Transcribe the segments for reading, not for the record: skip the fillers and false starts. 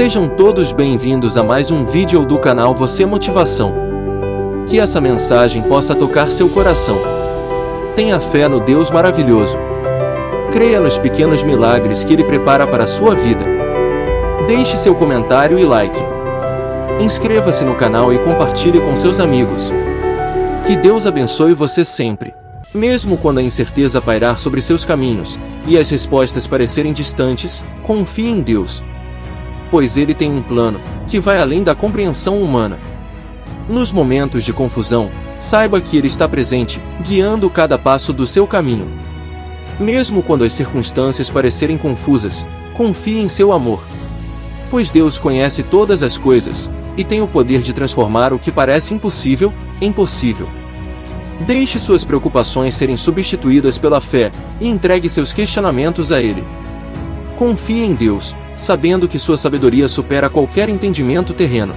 Sejam todos bem-vindos a mais um vídeo do canal Você Motivação. Que essa mensagem possa tocar seu coração. Tenha fé no Deus maravilhoso. Creia nos pequenos milagres que Ele prepara para a sua vida. Deixe seu comentário e like. Inscreva-se no canal e compartilhe com seus amigos. Que Deus abençoe você sempre. Mesmo quando a incerteza pairar sobre seus caminhos, e as respostas parecerem distantes, confie em Deus. Pois Ele tem um plano, que vai além da compreensão humana. Nos momentos de confusão, saiba que Ele está presente, guiando cada passo do seu caminho. Mesmo quando as circunstâncias parecerem confusas, confie em seu amor. Pois Deus conhece todas as coisas, e tem o poder de transformar o que parece impossível, em possível. Deixe suas preocupações serem substituídas pela fé, e entregue seus questionamentos a Ele. Confie em Deus, sabendo que sua sabedoria supera qualquer entendimento terreno.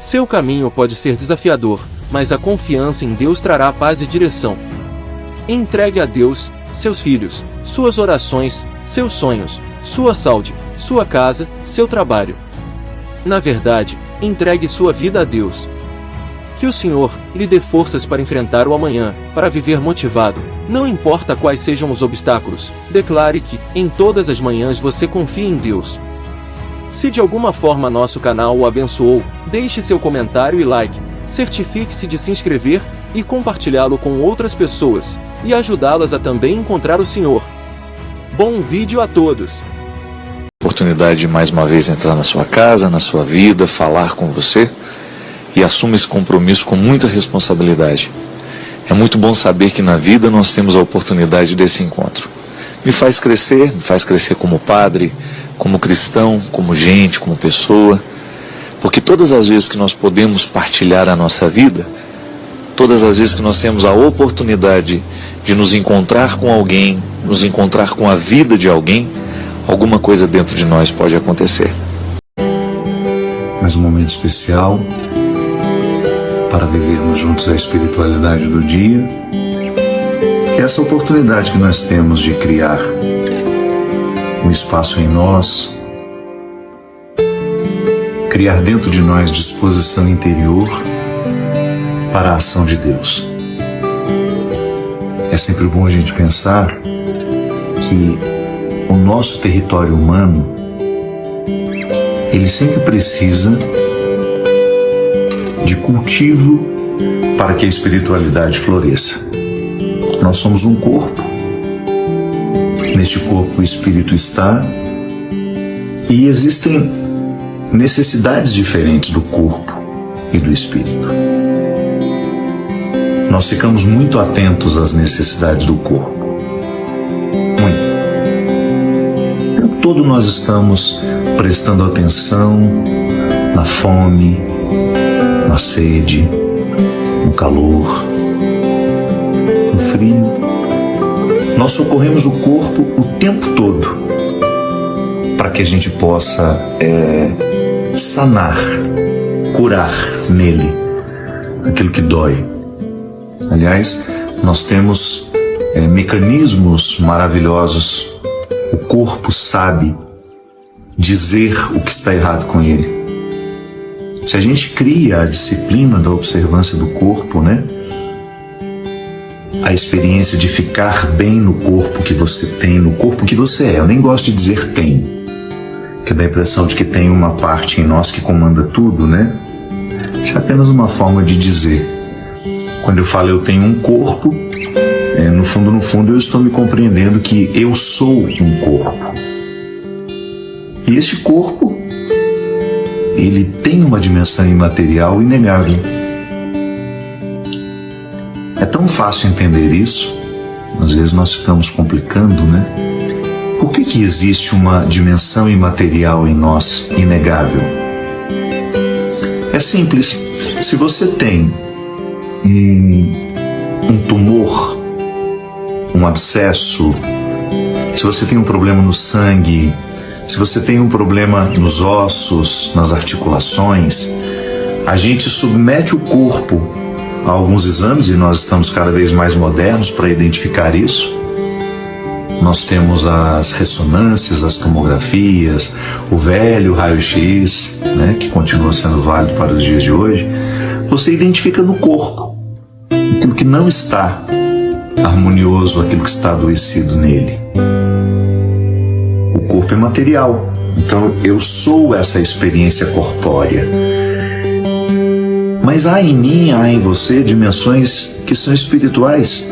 Seu caminho pode ser desafiador, mas a confiança em Deus trará paz e direção. Entregue a Deus, seus filhos, suas orações, seus sonhos, sua saúde, sua casa, seu trabalho. Na verdade, entregue sua vida a Deus. Que o Senhor lhe dê forças para enfrentar o amanhã, para viver motivado, não importa quais sejam os obstáculos. Declare que, em todas as manhãs você confia em Deus. Se de alguma forma nosso canal o abençoou, deixe seu comentário e like, certifique-se de se inscrever e compartilhá-lo com outras pessoas, e ajudá-las a também encontrar o Senhor. Bom vídeo a todos! Oportunidade de mais uma vez entrar na sua casa, na sua vida, falar com você, e assumo esse compromisso com muita responsabilidade. É muito bom saber que na vida nós temos a oportunidade desse encontro. Me faz crescer como padre, como cristão, como gente, como pessoa, porque todas as vezes que nós podemos partilhar a nossa vida, todas as vezes que nós temos a oportunidade de nos encontrar com alguém, nos encontrar com a vida de alguém, alguma coisa dentro de nós pode acontecer. Mais um momento especial para vivermos juntos a espiritualidade do dia, que é essa oportunidade que nós temos de criar um espaço em nós, criar dentro de nós disposição interior para a ação de Deus. É sempre bom a gente pensar que o nosso território humano, ele sempre precisa de cultivo para que a espiritualidade floresça. Nós somos um corpo, neste corpo o espírito está, e existem necessidades diferentes do corpo e do espírito. Nós ficamos muito atentos às necessidades do corpo. Muito. O tempo todo nós estamos prestando atenção na fome, na sede, no calor, no frio. Nós socorremos o corpo o tempo todo para que a gente possa sanar, curar nele aquilo que dói. Aliás, nós temos mecanismos maravilhosos. O corpo sabe dizer o que está errado com ele. Se a gente cria a disciplina da observância do corpo, a experiência de ficar bem no corpo que você tem, no corpo que você é. Eu nem gosto de dizer tem, que dá a impressão de que tem uma parte em nós que comanda tudo, Isso é apenas uma forma de dizer. Quando eu falo eu tenho um corpo, no fundo eu estou me compreendendo que eu sou um corpo. E este corpo, ele tem uma dimensão imaterial inegável. É tão fácil entender isso, às vezes nós ficamos complicando, Por que existe uma dimensão imaterial em nós inegável? É simples. Se você tem um tumor, um abscesso, se você tem um problema no sangue, se você tem um problema nos ossos, nas articulações, a gente submete o corpo a alguns exames, e nós estamos cada vez mais modernos para identificar isso, nós temos as ressonâncias, as tomografias, o velho raio-x, né, que continua sendo válido para os dias de hoje. Você identifica no corpo aquilo que não está harmonioso, aquilo que está adoecido nele. O corpo é material, então eu sou essa experiência corpórea. Mas há em mim, há em você dimensões que são espirituais.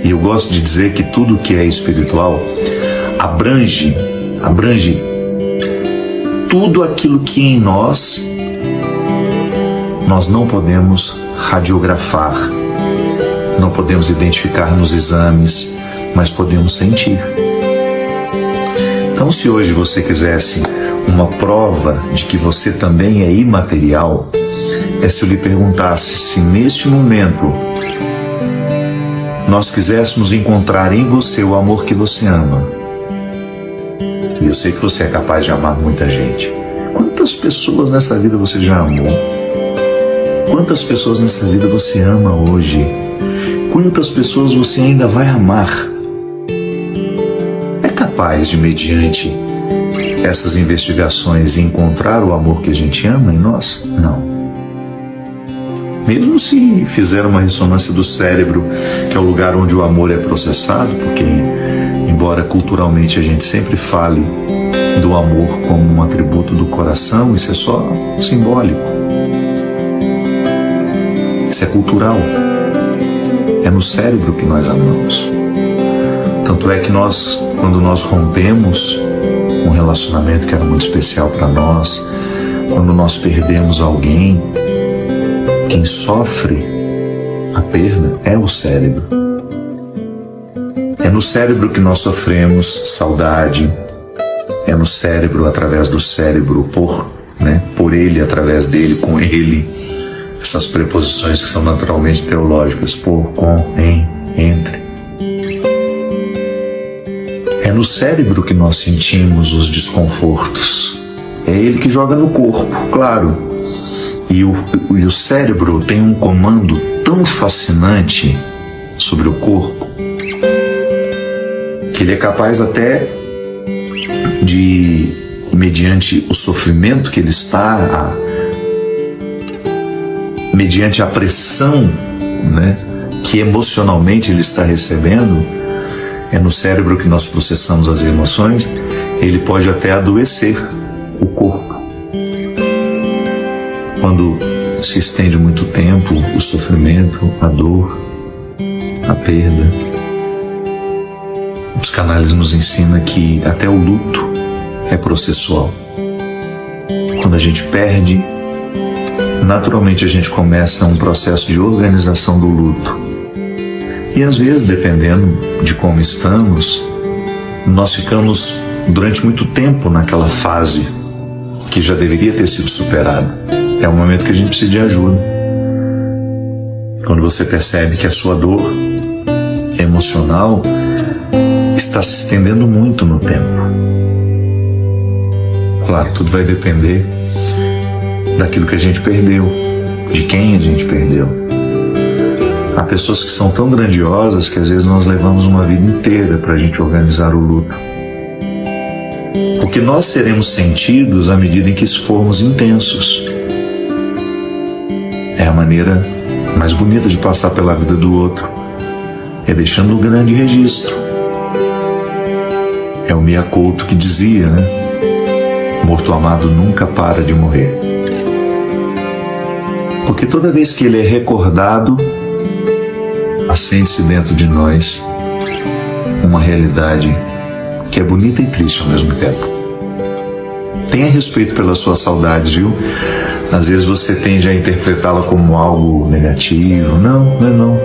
E eu gosto de dizer que tudo que é espiritual abrange tudo aquilo que em nós não podemos radiografar, não podemos identificar nos exames, mas podemos sentir. Então, se hoje você quisesse uma prova de que você também é imaterial, é se eu lhe perguntasse se neste momento nós quiséssemos encontrar em você o amor que você ama. E eu sei que você é capaz de amar muita gente. Quantas pessoas nessa vida você já amou? Quantas pessoas nessa vida você ama hoje? Quantas pessoas você ainda vai amar? É capaz de, mediante essas investigações, encontrar o amor que a gente ama em nós? Não. Mesmo se fizer uma ressonância do cérebro, que é o lugar onde o amor é processado, porque, embora culturalmente a gente sempre fale do amor como um atributo do coração, isso é só simbólico. Isso é cultural. É no cérebro que nós amamos. Tanto é que quando nós rompemos um relacionamento que era muito especial para nós, quando nós perdemos alguém, quem sofre a perda é o cérebro. É no cérebro que nós sofremos saudade. É no cérebro, através do cérebro, por ele, através dele, com ele. Essas preposições que são naturalmente teológicas, por, com, em, entre. É no cérebro que nós sentimos os desconfortos. É ele que joga no corpo, claro. E o cérebro tem um comando tão fascinante sobre o corpo que ele é capaz até de, mediante o sofrimento que ele está, mediante a pressão, né, que emocionalmente ele está recebendo, é no cérebro que nós processamos as emoções, ele pode até adoecer o corpo. Quando se estende muito tempo o sofrimento, a dor, a perda, os canais nos ensinam que até o luto é processual. Quando a gente perde, naturalmente a gente começa um processo de organização do luto. E às vezes, dependendo de como estamos, nós ficamos durante muito tempo naquela fase que já deveria ter sido superada. É o momento que a gente precisa de ajuda. Quando você percebe que a sua dor emocional está se estendendo muito no tempo. Claro, tudo vai depender daquilo que a gente perdeu, de quem a gente perdeu. Há pessoas que são tão grandiosas que às vezes nós levamos uma vida inteira para a gente organizar o luto. Porque nós seremos sentidos à medida em que formos intensos. É a maneira mais bonita de passar pela vida do outro. É deixando um grande registro. É o Mia Couto que dizia, né? Morto amado nunca para de morrer. Porque toda vez que ele é recordado, acende-se dentro de nós uma realidade que é bonita e triste ao mesmo tempo. Tenha respeito pelas suas saudades, viu? Às vezes você tende a interpretá-la como algo negativo. Não, não é não.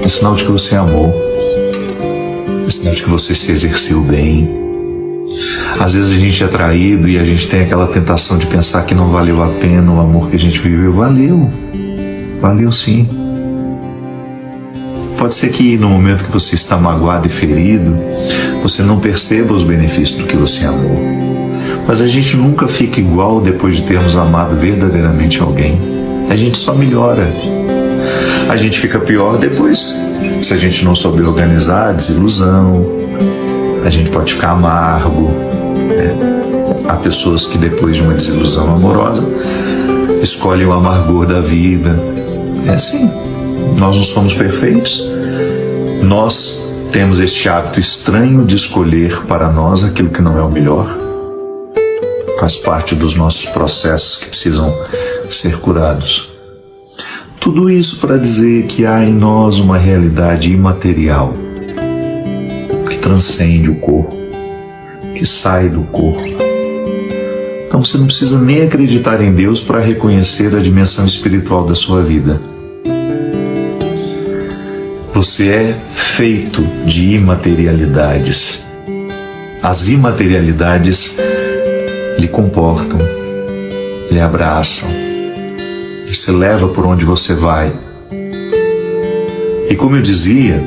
É sinal de que você amou. É sinal de que você se exerceu bem. Às vezes a gente é traído e a gente tem aquela tentação de pensar que não valeu a pena o amor que a gente viveu. Valeu. Valeu sim. Pode ser que no momento que você está magoado e ferido, você não perceba os benefícios do que você amou. Mas a gente nunca fica igual depois de termos amado verdadeiramente alguém. A gente só melhora. A gente fica pior depois, se a gente não souber organizar, desilusão, a gente pode ficar amargo, né? Há pessoas que depois de uma desilusão amorosa escolhem o amargor da vida. É assim, nós não somos perfeitos, nós temos este hábito estranho de escolher para nós aquilo que não é o melhor. Faz parte dos nossos processos que precisam ser curados. Tudo isso para dizer que há em nós uma realidade imaterial que transcende o corpo, que sai do corpo. Então você não precisa nem acreditar em Deus para reconhecer a dimensão espiritual da sua vida. Você é feito de imaterialidades. As imaterialidades lhe comportam, lhe abraçam, você leva por onde você vai. E como eu dizia,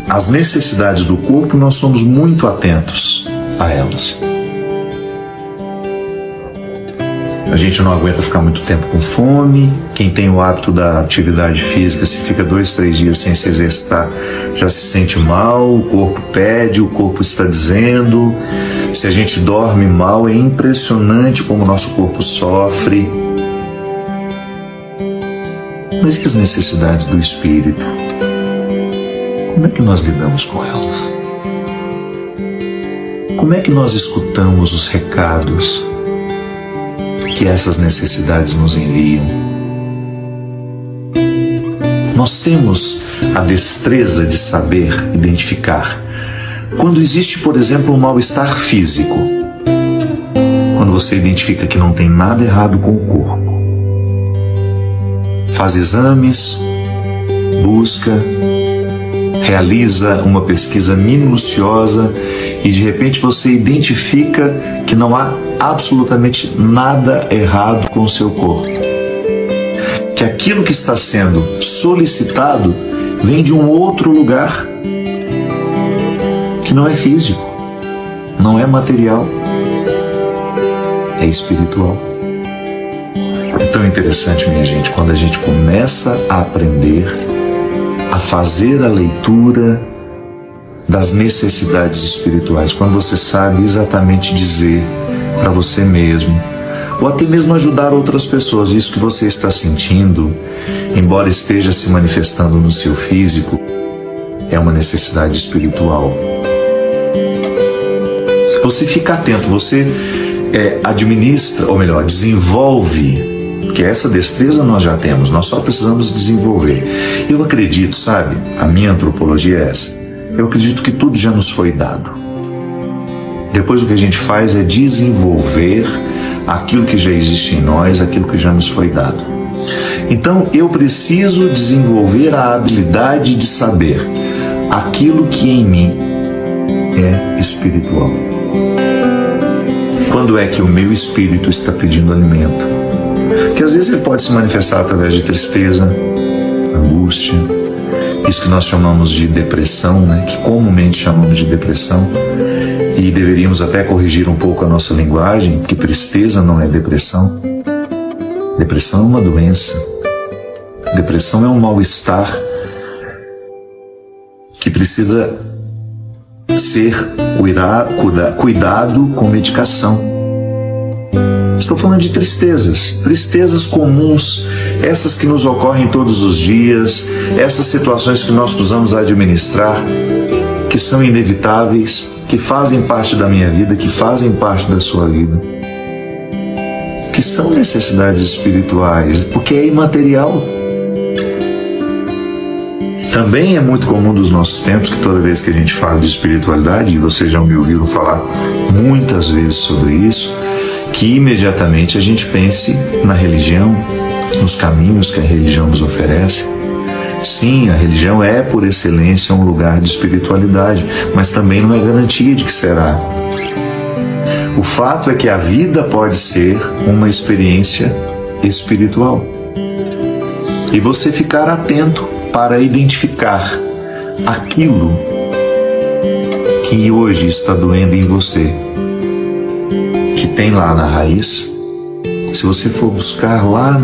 as necessidades do corpo nós somos muito atentos a elas. A gente não aguenta ficar muito tempo com fome. Quem tem o hábito da atividade física, se fica 2, 3 dias sem se exercitar, já se sente mal, o corpo pede, o corpo está dizendo. Se a gente dorme mal, é impressionante como o nosso corpo sofre. Mas e as necessidades do espírito? Como é que nós lidamos com elas? Como é que nós escutamos os recados que essas necessidades nos enviam? Nós temos a destreza de saber identificar quando existe, por exemplo, um mal-estar físico. Quando você identifica que não tem nada errado com o corpo. Faz exames, busca, realiza uma pesquisa minuciosa e de repente você identifica que não há absolutamente nada errado com o seu corpo. Que aquilo que está sendo solicitado vem de um outro lugar que não é físico, não é material, é espiritual. É tão interessante, minha gente, quando a gente começa a aprender a fazer a leitura das necessidades espirituais, quando você sabe exatamente dizer para você mesmo, ou até mesmo ajudar outras pessoas, isso que você está sentindo, embora esteja se manifestando no seu físico, é uma necessidade espiritual. Você fica atento, você administra, ou melhor, desenvolve, porque essa destreza nós já temos, nós só precisamos desenvolver. Eu acredito, sabe, a minha antropologia é essa, eu acredito que tudo já nos foi dado. Depois o que a gente faz é desenvolver aquilo que já existe em nós, aquilo que já nos foi dado. Então eu preciso desenvolver a habilidade de saber aquilo que em mim é espiritual. Quando é que o meu espírito está pedindo alimento? Que às vezes ele pode se manifestar através de tristeza, angústia, isso que nós chamamos de depressão, né? Que comumente chamamos de depressão, e deveríamos até corrigir um pouco a nossa linguagem, que tristeza não é depressão. Depressão é uma doença. Depressão é um mal-estar que precisa ser cuidado com medicação. Estou falando de tristezas comuns, essas que nos ocorrem todos os dias, essas situações que nós precisamos administrar, que são inevitáveis, que fazem parte da minha vida, que fazem parte da sua vida, que são necessidades espirituais, porque é imaterial. Também é muito comum dos nossos tempos que toda vez que a gente fala de espiritualidade, e vocês já me ouviram falar muitas vezes sobre isso, que imediatamente a gente pense na religião, nos caminhos que a religião nos oferece. Sim, a religião é por excelência um lugar de espiritualidade, mas também não é garantia de que será. O fato é que a vida pode ser uma experiência espiritual. E você ficar atento para identificar aquilo que hoje está doendo em você, que tem lá na raiz Se você for buscar lá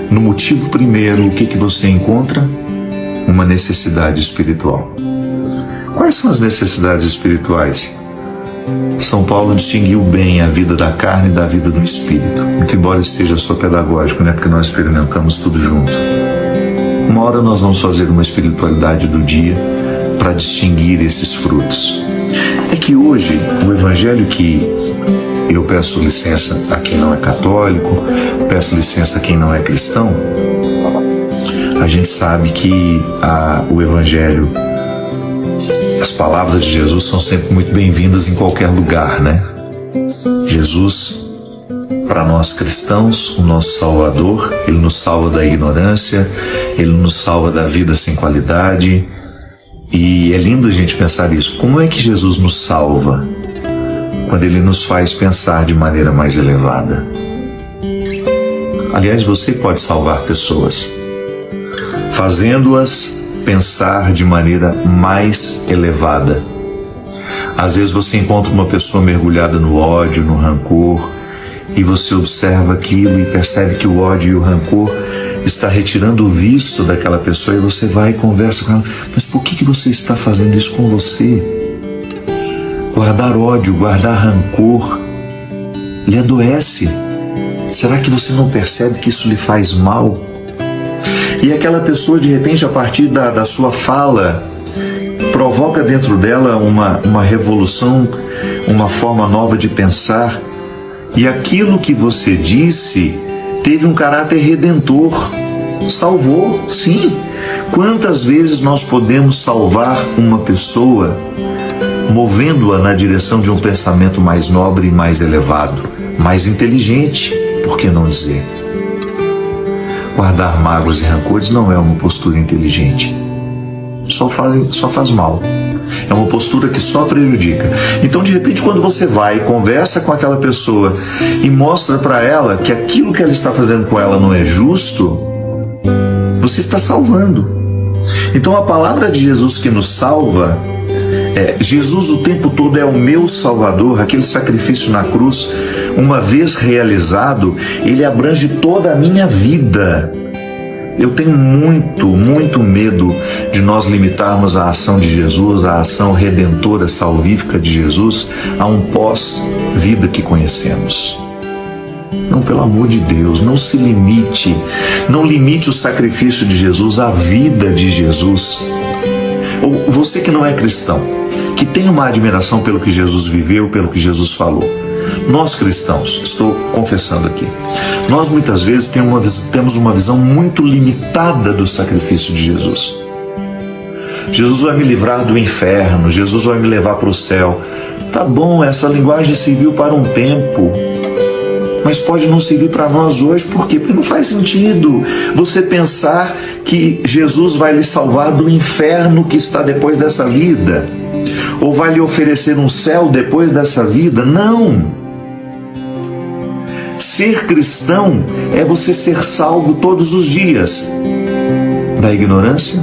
no motivo primeiro, o que você encontra? Uma necessidade espiritual. Quais são as necessidades espirituais? São Paulo distinguiu bem a vida da carne da vida do espírito, muito embora esteja só pedagógico, né? Porque nós experimentamos tudo junto. Uma hora nós vamos fazer uma espiritualidade do dia para distinguir esses frutos. É que hoje o evangelho que eu peço licença a quem não é católico, peço licença a quem não é cristão, a gente sabe que o evangelho, as palavras de Jesus são sempre muito bem-vindas em qualquer lugar, né? Jesus, para nós cristãos, o nosso Salvador, Ele nos salva da ignorância, Ele nos salva da vida sem qualidade. E é lindo a gente pensar isso. Como é que Jesus nos salva? Quando Ele nos faz pensar de maneira mais elevada. Aliás, você pode salvar pessoas, fazendo-as pensar de maneira mais elevada. Às vezes você encontra uma pessoa mergulhada no ódio, no rancor, e você observa aquilo e percebe que o ódio e o rancor está retirando o vício daquela pessoa, e você vai e conversa com ela. Mas por que você está fazendo isso com você? Guardar ódio, guardar rancor, lhe adoece. Será que você não percebe que isso lhe faz mal? E aquela pessoa, de repente, a partir da sua fala, provoca dentro dela uma revolução, uma forma nova de pensar. E aquilo que você disse teve um caráter redentor. Salvou, sim. Quantas vezes nós podemos salvar uma pessoa movendo-a na direção de um pensamento mais nobre e mais elevado, mais inteligente, por que não dizer? Guardar mágoas e rancores não é uma postura inteligente. Só faz mal. É uma postura que só prejudica. Então, de repente, quando você vai e conversa com aquela pessoa e mostra para ela que aquilo que ela está fazendo com ela não é justo, você está salvando. Então, a palavra de Jesus que nos salva Jesus o tempo todo é o meu Salvador. Aquele sacrifício na cruz, uma vez realizado, ele abrange toda a minha vida. Eu tenho muito medo de nós limitarmos a ação de Jesus, a ação redentora, salvífica de Jesus, a um pós-vida que conhecemos. Não, pelo amor de Deus, não se limite. Não limite o sacrifício de Jesus à vida de Jesus. Ou você que não é cristão, que tem uma admiração pelo que Jesus viveu, pelo que Jesus falou. Nós cristãos, estou confessando aqui, nós muitas vezes temos uma visão muito limitada do sacrifício de Jesus. Jesus vai me livrar do inferno, Jesus vai me levar para o céu. Tá bom, essa linguagem serviu para um tempo, mas pode não servir para nós hoje. Por quê? Porque não faz sentido você pensar que Jesus vai lhe salvar do inferno que está depois dessa vida, ou vai lhe oferecer um céu depois dessa vida. Não! Ser cristão é você ser salvo todos os dias da ignorância,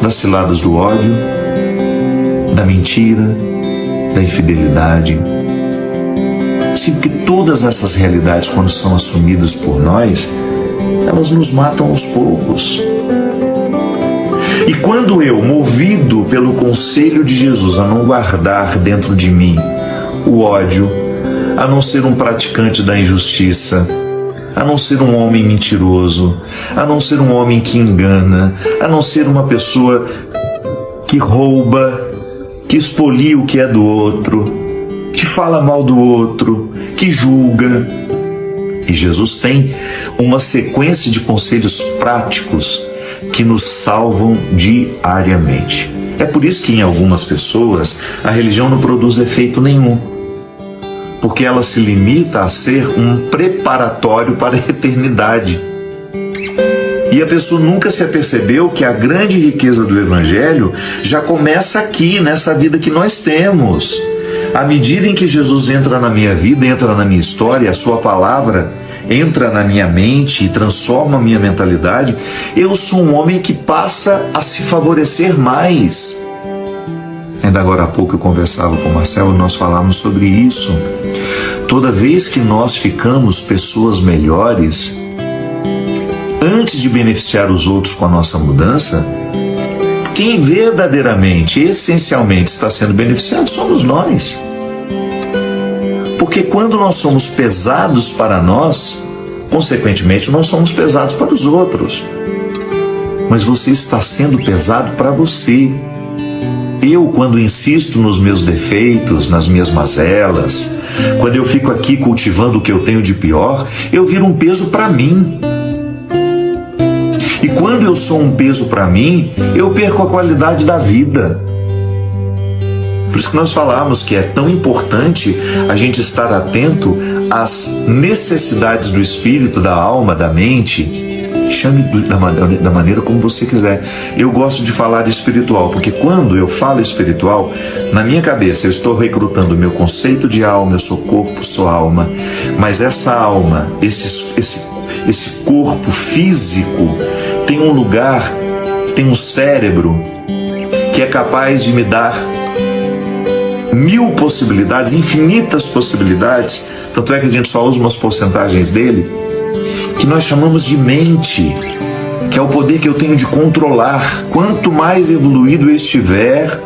das ciladas do ódio, da mentira, da infidelidade. Sim, porque todas essas realidades, quando são assumidas por nós, elas nos matam aos poucos. E quando eu, movido pelo conselho de Jesus a não guardar dentro de mim o ódio, a não ser um praticante da injustiça, a não ser um homem mentiroso, a não ser um homem que engana, a não ser uma pessoa que rouba, que expolia o que é do outro, que fala mal do outro, que julga. E Jesus tem uma sequência de conselhos práticos que nos salvam diariamente. É por isso que em algumas pessoas a religião não produz efeito nenhum, porque ela se limita a ser um preparatório para a eternidade. E a pessoa nunca se apercebeu que a grande riqueza do Evangelho já começa aqui, nessa vida que nós temos. À medida em que Jesus entra na minha vida, entra na minha história, a sua palavra entra na minha mente e transforma a minha mentalidade, eu sou um homem que passa a se favorecer mais. Ainda agora há pouco eu conversava com o Marcelo, nós falávamos sobre isso. toda vez que nós ficamos pessoas melhores, antes de beneficiar os outros com a nossa mudança, quem verdadeiramente, essencialmente está sendo beneficiado somos nós. Porque quando nós somos pesados para nós, consequentemente nós somos pesados para os outros. Mas você está sendo pesado para você. Eu, quando insisto nos meus defeitos, nas minhas mazelas, quando eu fico aqui cultivando o que eu tenho de pior, eu viro um peso para mim. E quando eu sou um peso para mim, eu perco a qualidade da vida. Por isso que nós falamos que é tão importante a gente estar atento às necessidades do espírito, da alma, da mente. Chame da maneira como você quiser. Eu gosto de falar espiritual, porque quando eu falo espiritual, na minha cabeça eu estou recrutando o meu conceito de alma. Eu sou corpo, sou alma. Mas essa alma, esse corpo físico, tem um lugar, tem um cérebro que é capaz de me dar 1000 possibilidades, infinitas possibilidades. Tanto é que a gente só usa umas porcentagens dele, que nós chamamos de mente, que é o poder que eu tenho de controlar. Quanto mais evoluído eu estiver,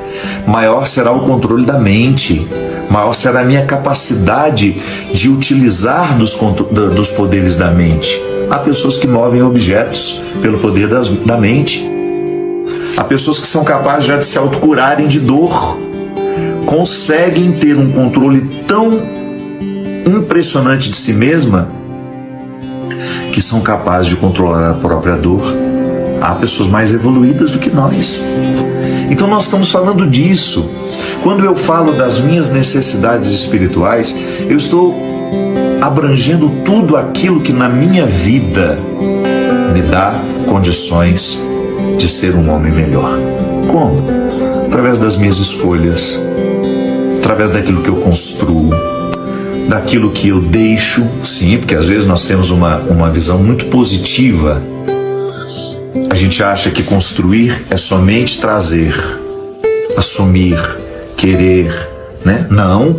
maior será o controle da mente, maior será a minha capacidade de utilizar dos poderes da mente. Há pessoas que movem objetos pelo poder da mente. Há pessoas que são capazes já de se autocurarem de dor, conseguem ter um controle tão impressionante de si mesma que são capazes de controlar a própria dor. Há pessoas mais evoluídas do que nós. Então nós estamos falando disso. Quando eu falo das minhas necessidades espirituais, eu estou abrangendo tudo aquilo que na minha vida me dá condições de ser um homem melhor. Como? Através das minhas escolhas, através daquilo que eu construo, daquilo que eu deixo. Sim, porque às vezes nós temos uma visão muito positiva. A gente acha que construir é somente trazer, assumir, querer, né? Não.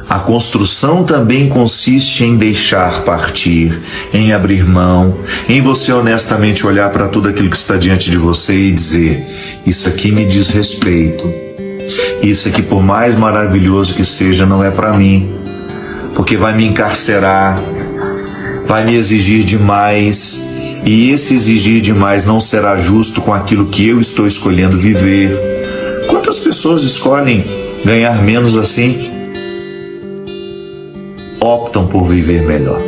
A construção também consiste em deixar partir, em abrir mão, em você honestamente olhar para tudo aquilo que está diante de você e dizer: isso aqui me diz respeito. Isso aqui, por mais maravilhoso que seja, não é para mim, porque vai me encarcerar, vai me exigir demais, e esse exigir demais não será justo com aquilo que eu estou escolhendo viver. Quantas pessoas escolhem ganhar menos assim? Optam por viver melhor.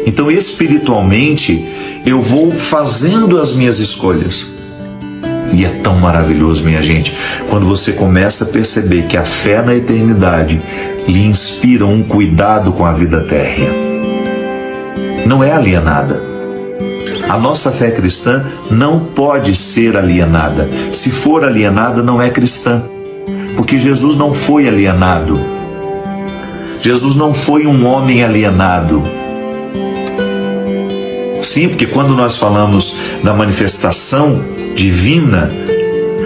Então, espiritualmente, eu vou fazendo as minhas escolhas. E é tão maravilhoso, minha gente, quando você começa a perceber que a fé na eternidade lhe inspira um cuidado com a vida térrea. Não é alienada. A nossa fé cristã não pode ser alienada. Se for alienada, não é cristã. Porque Jesus não foi alienado. Jesus não foi um homem alienado. Sim, porque quando nós falamos da manifestação divina,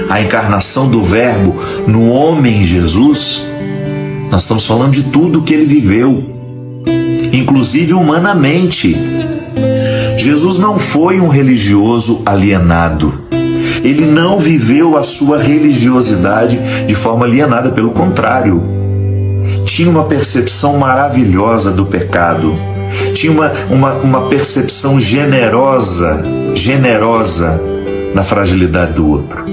a encarnação do Verbo no homem Jesus, nós estamos falando de tudo que ele viveu, inclusive humanamente. Jesus não foi um religioso alienado. Ele não viveu a sua religiosidade de forma alienada, pelo contrário. Tinha uma percepção maravilhosa do pecado. Tinha uma percepção generosa da fragilidade do outro.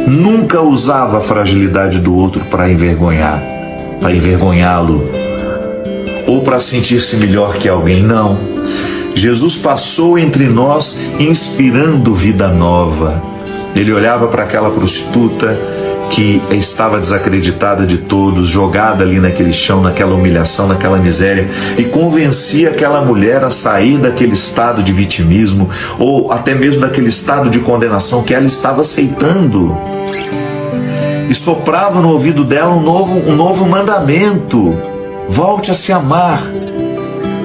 Nunca usava a fragilidade do outro para envergonhá-lo ou para sentir-se melhor que alguém. Não. Jesus passou entre nós inspirando vida nova. Ele olhava para aquela prostituta que estava desacreditada de todos, jogada ali naquele chão, naquela humilhação, naquela miséria, e convencia aquela mulher a sair daquele estado de vitimismo, ou até mesmo daquele estado de condenação que ela estava aceitando. E soprava no ouvido dela um novo mandamento: volte a se amar.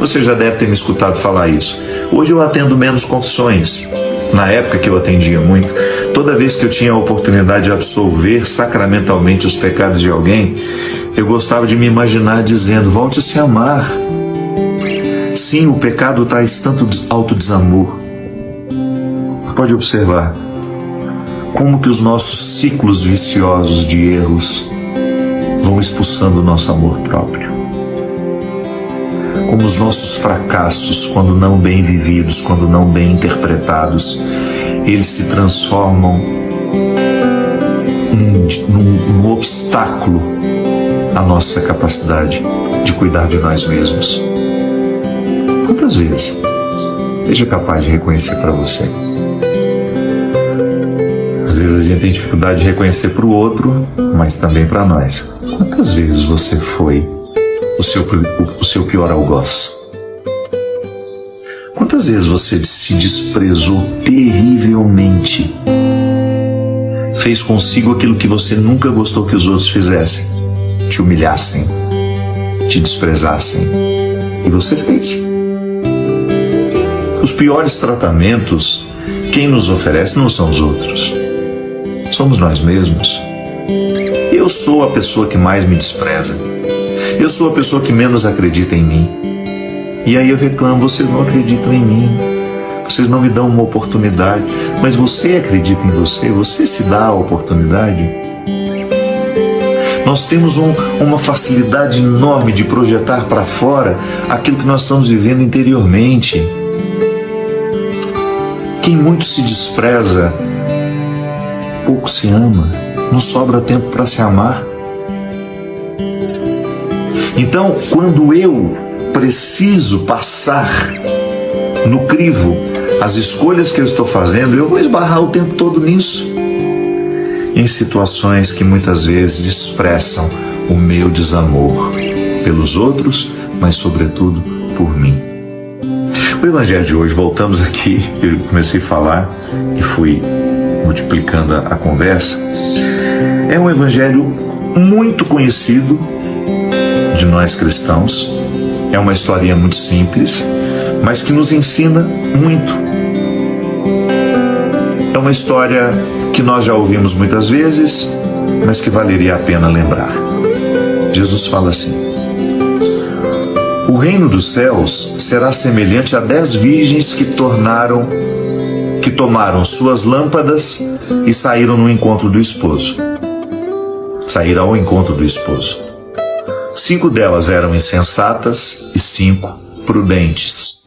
Você já deve ter me escutado falar isso. Hoje eu atendo menos confissões. Na época que eu atendia muito, Toda vez que eu tinha a oportunidade de absolver sacramentalmente os pecados de alguém, eu gostava de me imaginar dizendo: volte a se amar. Sim, o pecado traz tanto autodesamor. Pode observar como que os nossos ciclos viciosos de erros vão expulsando o nosso amor próprio. Como os nossos fracassos, quando não bem vividos, quando não bem interpretados, eles se transformam num obstáculo à nossa capacidade de cuidar de nós mesmos. Quantas vezes? Seja capaz de reconhecer para você. Às vezes a gente tem dificuldade de reconhecer para o outro, mas também para nós. Quantas vezes você foi o seu pior algoz? Quantas vezes você se desprezou terrivelmente? Fez consigo aquilo que você nunca gostou que os outros fizessem? Te humilhassem, te desprezassem. E você fez. Os piores tratamentos, quem nos oferece não são os outros. Somos nós mesmos. Eu sou a pessoa que mais me despreza. Eu sou a pessoa que menos acredita em mim. E aí eu reclamo: vocês não acreditam em mim. Vocês não me dão uma oportunidade. Mas você acredita em você? Você se dá a oportunidade? Nós temos uma facilidade enorme de projetar para fora aquilo que nós estamos vivendo interiormente. Quem muito se despreza, pouco se ama. Não sobra tempo para se amar. Então, quando eu preciso passar no crivo as escolhas que eu estou fazendo, eu vou esbarrar o tempo todo nisso, em situações que muitas vezes expressam o meu desamor pelos outros, mas sobretudo por mim. O Evangelho de hoje, voltamos aqui, eu comecei a falar e fui multiplicando a conversa, é um Evangelho muito conhecido de nós cristãos. É uma historinha muito simples, mas que nos ensina muito. É uma história que nós já ouvimos muitas vezes, mas que valeria a pena lembrar. Jesus fala assim: o reino dos céus será semelhante a 10 virgens que tomaram suas lâmpadas e saíram no encontro do esposo. Saíram ao encontro do esposo. 5 delas eram insensatas e 5 prudentes.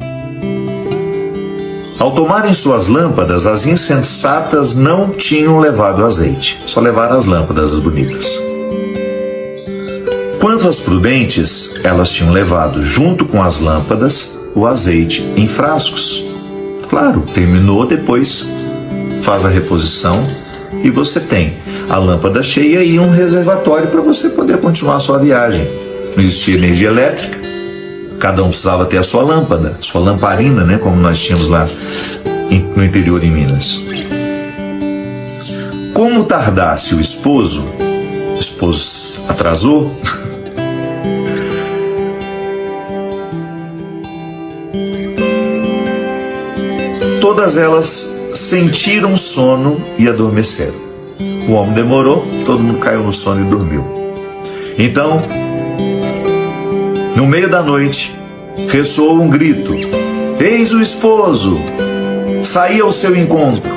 Ao tomarem suas lâmpadas, as insensatas não tinham levado azeite, só levaram as lâmpadas, as bonitas. Quanto às prudentes, elas tinham levado, junto com as lâmpadas, o azeite em frascos. Claro, terminou, depois faz a reposição e você tem a lâmpada cheia e um reservatório para você poder continuar a sua viagem. Não existia energia elétrica, cada um precisava ter a sua lâmpada, sua lamparina, né, como nós tínhamos lá no interior em Minas. Como tardasse o esposo atrasou, todas elas sentiram sono e adormeceram. O homem demorou, todo mundo caiu no sono e dormiu. Então, no meio da noite, ressoou um grito: eis o esposo, saí ao seu encontro.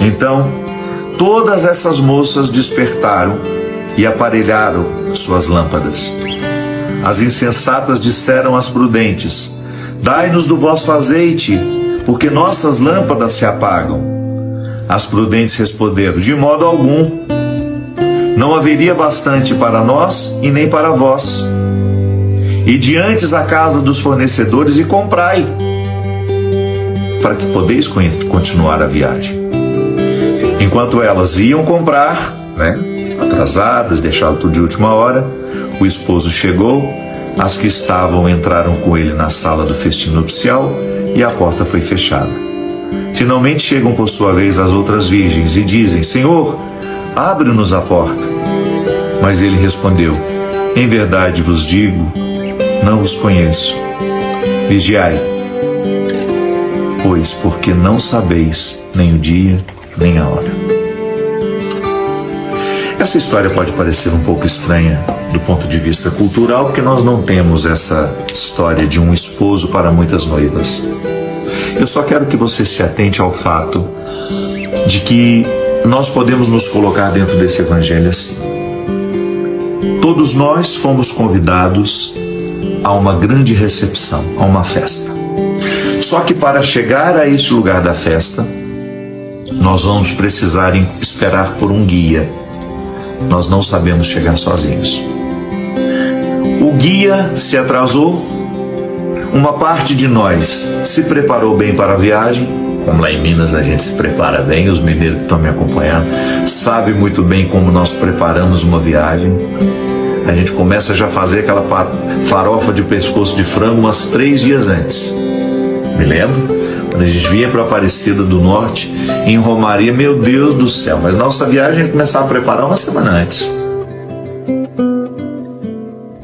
Então, todas essas moças despertaram e aparelharam suas lâmpadas. As insensatas disseram às prudentes: dai-nos do vosso azeite, porque nossas lâmpadas se apagam. As prudentes responderam: de modo algum, não haveria bastante para nós e nem para vós. Ide antes à casa dos fornecedores e comprai, para que podeis continuar a viagem. Enquanto elas iam comprar, atrasadas, deixaram tudo de última hora, o esposo chegou, as que estavam entraram com ele na sala do festim nupcial e a porta foi fechada. Finalmente chegam por sua vez as outras virgens e dizem: Senhor, abre-nos a porta. Mas ele respondeu: em verdade vos digo, não os conheço. Vigiai, pois porque não sabeis nem o dia nem a hora. Essa história pode parecer um pouco estranha do ponto de vista cultural, porque nós não temos essa história de um esposo para muitas noivas. Eu só quero que você se atente ao fato de que nós podemos nos colocar dentro desse evangelho assim. Todos nós fomos convidados a uma grande recepção, a uma festa. Só que para chegar a este lugar da festa, nós vamos precisar esperar por um guia. Nós não sabemos chegar sozinhos. O guia se atrasou, uma parte de nós se preparou bem para a viagem, como lá em Minas a gente se prepara bem, os mineiros que estão me acompanhando sabem muito bem como nós preparamos uma viagem. A gente começa já a fazer aquela farofa de pescoço de frango umas 3 dias antes. Me lembro? Quando a gente vinha para Aparecida do Norte, em Romaria, meu Deus do céu, mas nossa viagem a gente começava a preparar uma semana antes.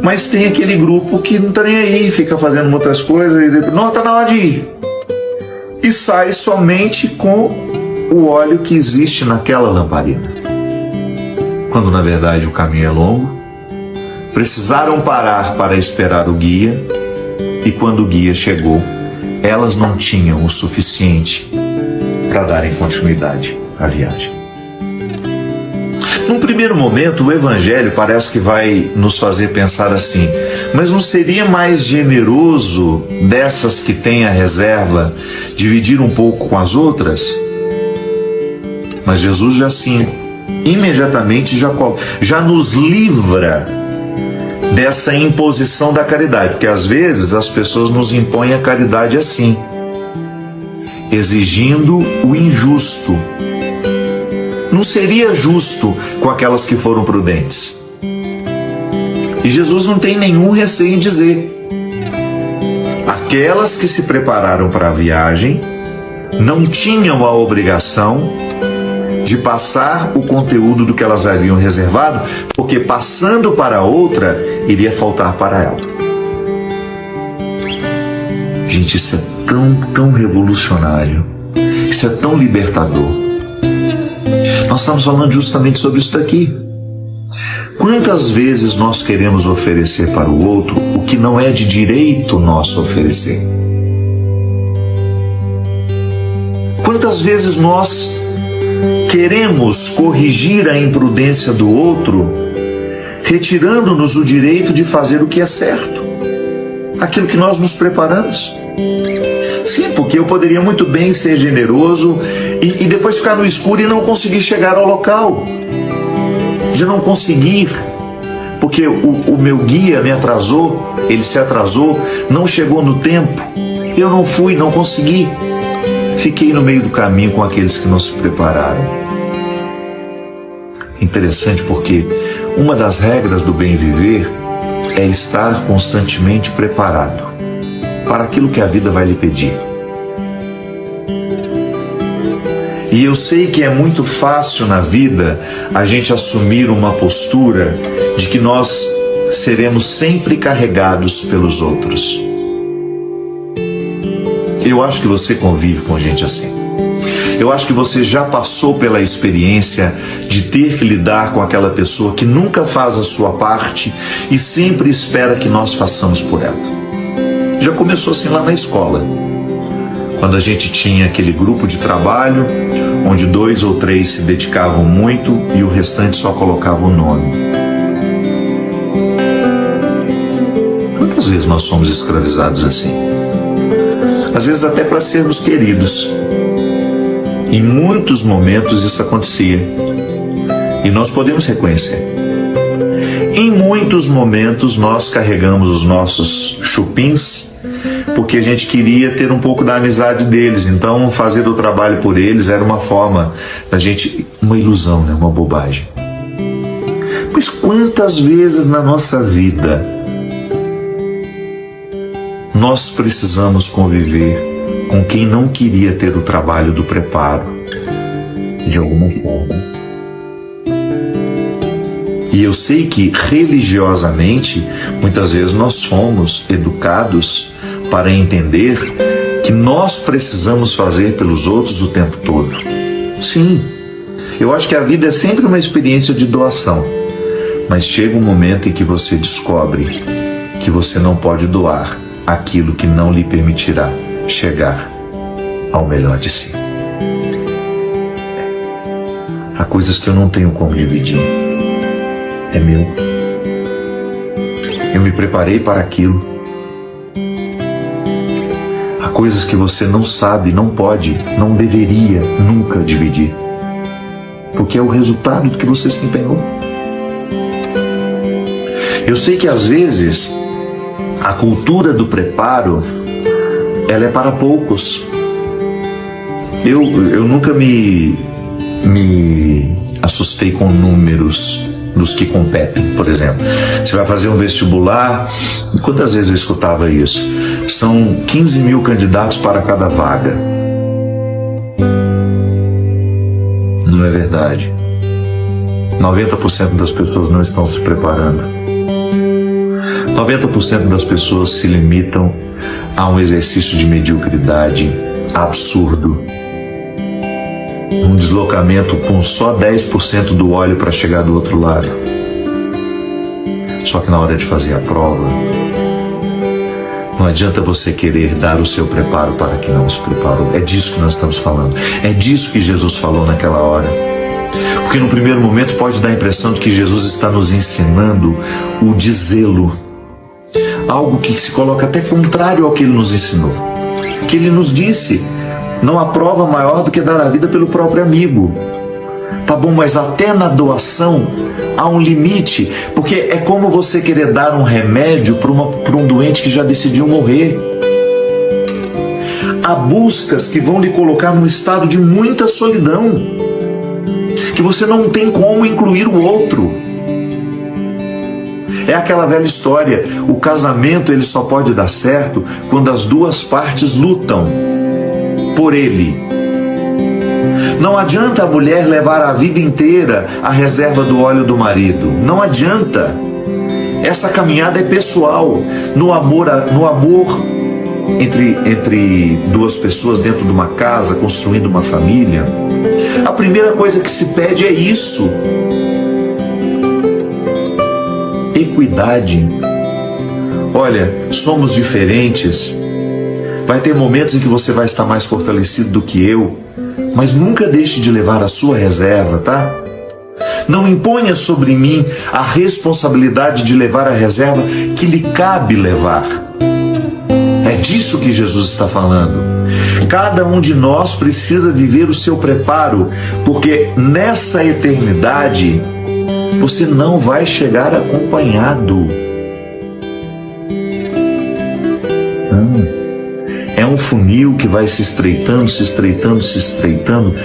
Mas tem aquele grupo que não está nem aí, fica fazendo outras coisas e depois, não, está na hora de ir. E sai somente com o óleo que existe naquela lamparina. Quando na verdade o caminho é longo, precisaram parar para esperar o guia, e quando o guia chegou, elas não tinham o suficiente para darem continuidade à viagem. Num primeiro momento, o Evangelho parece que vai nos fazer pensar assim, mas não seria mais generoso dessas que têm a reserva dividir um pouco com as outras? Mas Jesus já assim, imediatamente já nos livra dessa imposição da caridade, porque às vezes as pessoas nos impõem a caridade assim, exigindo o injusto. Não seria justo com aquelas que foram prudentes. E Jesus não tem nenhum receio em dizer: aquelas que se prepararam para a viagem não tinham a obrigação de passar o conteúdo do que elas haviam reservado, porque passando para outra, iria faltar para ela. Gente, isso é tão revolucionário, isso é tão libertador. Nós estamos falando justamente sobre isso daqui. Quantas vezes nós queremos oferecer para o outro o que não é de direito nosso oferecer? Quantas vezes nós queremos corrigir a imprudência do outro, retirando-nos o direito de fazer o que é certo, aquilo que nós nos preparamos? Sim, porque eu poderia muito bem ser generoso e depois ficar no escuro e não conseguir chegar ao local. De não conseguir, porque o meu guia me atrasou, ele se atrasou, não chegou no tempo, eu não fui, não consegui. Fiquei no meio do caminho com aqueles que não se prepararam. Interessante porque uma das regras do bem viver é estar constantemente preparado para aquilo que a vida vai lhe pedir. E eu sei que é muito fácil na vida a gente assumir uma postura de que nós seremos sempre carregados pelos outros. Eu acho que você convive com gente assim. Eu acho que você já passou pela experiência de ter que lidar com aquela pessoa que nunca faz a sua parte e sempre espera que nós façamos por ela. Já começou assim lá na escola, quando a gente tinha aquele grupo de trabalho onde 2 ou 3 se dedicavam muito e o restante só colocava o nome. Quantas vezes nós somos escravizados assim? Às vezes até para sermos queridos. Em muitos momentos isso acontecia e nós podemos reconhecer. Em muitos momentos nós carregamos os nossos chupins porque a gente queria ter um pouco da amizade deles, então fazer o trabalho por eles era uma forma da gente, uma ilusão, né? Uma bobagem. Mas quantas vezes na nossa vida nós precisamos conviver com quem não queria ter o trabalho do preparo, de alguma forma. E eu sei que religiosamente, muitas vezes nós fomos educados para entender que nós precisamos fazer pelos outros o tempo todo. Sim, eu acho que a vida é sempre uma experiência de doação. Mas chega um momento em que você descobre que você não pode doar aquilo que não lhe permitirá chegar ao melhor de si. Há coisas que eu não tenho como dividir. É meu. Eu me preparei para aquilo. Há coisas que você não sabe, não pode, não deveria nunca dividir. Porque é o resultado do que você se empenhou. Eu sei que às vezes a cultura do preparo, ela é para poucos. Eu nunca me assustei com números dos que competem, por exemplo. Você vai fazer um vestibular, quantas vezes eu escutava isso? São 15 mil candidatos para cada vaga. Não é verdade. 90% das pessoas não estão se preparando. 90% das pessoas se limitam a um exercício de mediocridade absurdo. Um deslocamento com só 10% do óleo para chegar do outro lado. Só que na hora de fazer a prova, não adianta você querer dar o seu preparo para quem não se preparou. É disso que nós estamos falando. É disso que Jesus falou naquela hora. Porque no primeiro momento pode dar a impressão de que Jesus está nos ensinando o dizê-lo. Algo que se coloca até contrário ao que ele nos ensinou. Que ele nos disse, não há prova maior do que dar a vida pelo próprio amigo. Tá bom, mas até na doação há um limite, porque é como você querer dar um remédio para um doente que já decidiu morrer. Há buscas que vão lhe colocar num estado de muita solidão, que você não tem como incluir o outro. É aquela velha história, o casamento ele só pode dar certo quando as duas partes lutam por ele. Não adianta a mulher levar a vida inteira a reserva do óleo do marido. Não adianta. Essa caminhada é pessoal. No amor entre duas pessoas dentro de uma casa, construindo uma família, a primeira coisa que se pede é isso. Equidade. Olha, somos diferentes. Vai ter momentos em que você vai estar mais fortalecido do que eu, mas nunca deixe de levar a sua reserva, tá? Não imponha sobre mim a responsabilidade de levar a reserva que lhe cabe levar. É disso que Jesus está falando. Cada um de nós precisa viver o seu preparo, porque nessa eternidade você não vai chegar acompanhado. É um funil que vai se estreitando, se estreitando, se estreitando,